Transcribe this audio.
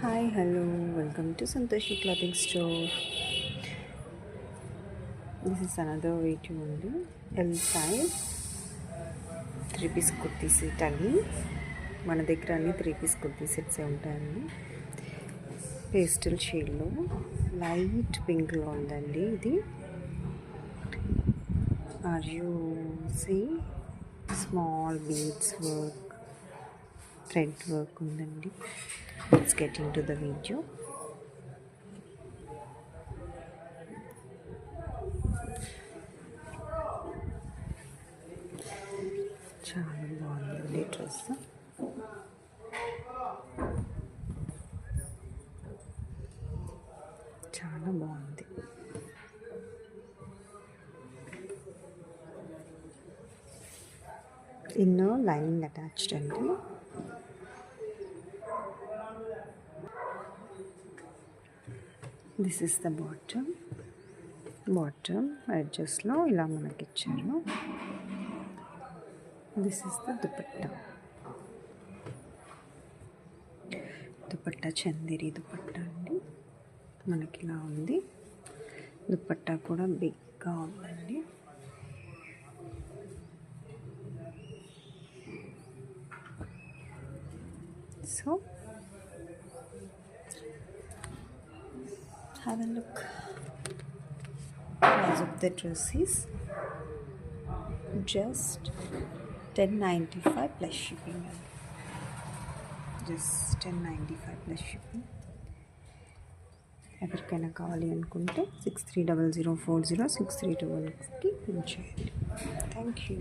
Hi hello welcome to Santoshi clothing store. This is another video అండి. L size 3-piece kurti set అండి. మన దగ్గర అన్ని 3-piece కుర్తీ సెట్సే ఉంటాయండి. పేస్టల్ షేడ్లో లైట్ పింక్లో ఉందండి. ఇది are you see small beads work, thread work ఉందండి. Let's get into the video. చాలా బాగుందండి డ్రెస్. చాలా బాగుంది. ఇన్నో లైనింగ్ అటాచ్డ్ అండి. దిస్ ఇస్ ద బాటమ్ ఎడ్జెస్లో ఇలా మనకి ఇచ్చారు. This is the dupatta Chanderi dupatta అండి. మనకి ఇలా ఉంది. దుపట్టా కూడా బిగ్గా ఉందండి. So have a look. Price of the dress is just $10.95 plus shipping. Just $10.95 plus shipping. ఎవరికైనా కావాలి అనుకుంటే 6300406321కి ఫోన్ చేయండి. Thank you.